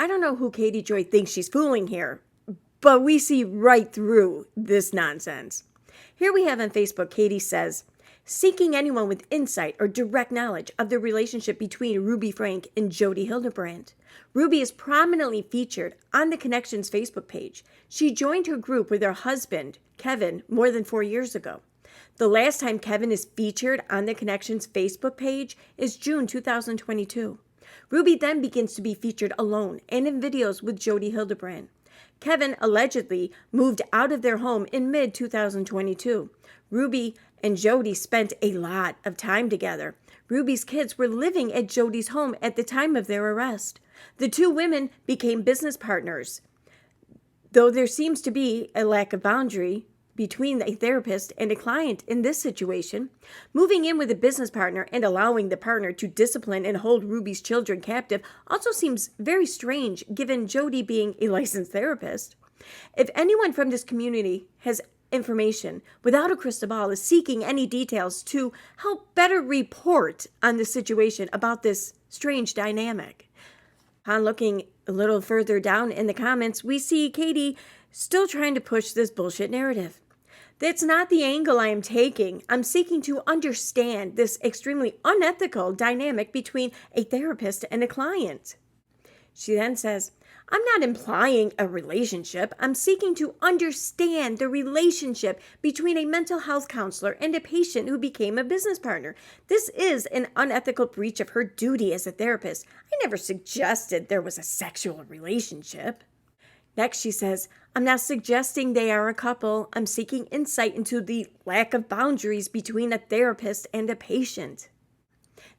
I don't know who Katie Joy thinks she's fooling here, but we see right through this nonsense. Here we have on Facebook, Katie says, seeking anyone with insight or direct knowledge of the relationship between Ruby Frank and Jodi Hildebrandt. Ruby is prominently featured on the Connections Facebook page. She joined her group with her husband, Kevin, more than 4 years ago. The last time Kevin is featured on the Connections Facebook page is June 2022. Ruby then begins to be featured alone and in videos with Jodi Hildebrandt. Kevin allegedly moved out of their home in mid-2022. Ruby and Jodi spent a lot of time together. Ruby's kids were living at Jodi's home at the time of their arrest. The two women became business partners. Though there seems to be a lack of boundary between a therapist and a client in this situation, moving in with a business partner and allowing the partner to discipline and hold Ruby's children captive also seems very strange given Jodi being a licensed therapist. If anyone from this community has information without a crystal ball, is seeking any details to help better report on the situation about this strange dynamic. Upon looking a little further down in the comments, we see Katie still trying to push this bullshit narrative. That's not the angle I am taking. I'm seeking to understand this extremely unethical dynamic between a therapist and a client. She then says, I'm not implying a relationship. I'm seeking to understand the relationship between a mental health counselor and a patient who became a business partner. This is an unethical breach of her duty as a therapist. I never suggested there was a sexual relationship. Next, she says, I'm not suggesting they are a couple. I'm seeking insight into the lack of boundaries between a therapist and a patient.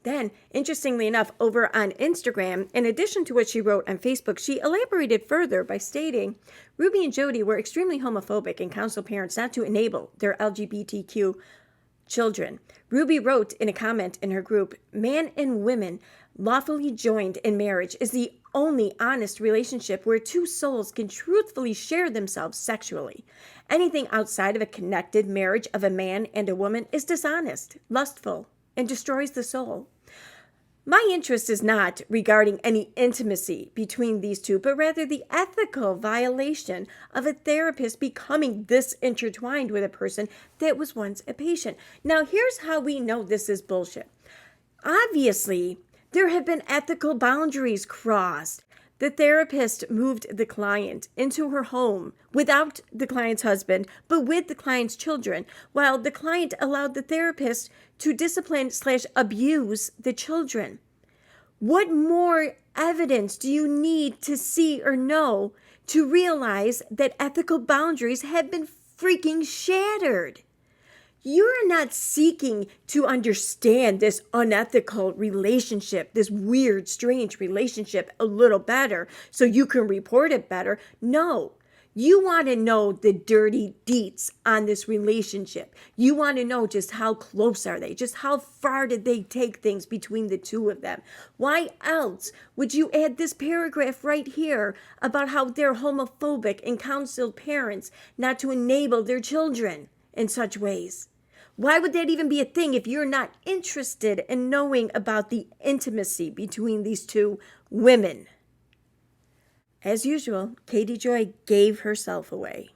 Then, interestingly enough, over on Instagram, in addition to what she wrote on Facebook, she elaborated further by stating, Ruby and Jodi were extremely homophobic and counseled parents not to enable their LGBTQ children. Ruby wrote in a comment in her group, man and women lawfully joined in marriage is the only honest relationship where two souls can truthfully share themselves sexually. Anything outside of a connected marriage of a man and a woman is dishonest, lustful, and destroys the soul. My interest is not regarding any intimacy between these two, but rather the ethical violation of a therapist becoming this intertwined with a person that was once a patient. Now, here's how we know this is bullshit. Obviously, there have been ethical boundaries crossed. The therapist moved the client into her home without the client's husband, but with the client's children, while the client allowed the therapist to discipline/abuse the children. What more evidence do you need to see or know to realize that ethical boundaries have been freaking shattered? You're not seeking to understand this unethical relationship, this weird, strange relationship a little better so you can report it better. No, you want to know the dirty deets on this relationship. You want to know just how close are they? Just how far did they take things between the two of them? Why else would you add this paragraph right here about how they're homophobic and counseled parents not to enable their children in such ways? Why would that even be a thing if you're not interested in knowing about the intimacy between these two women? As usual, Katie Joy gave herself away.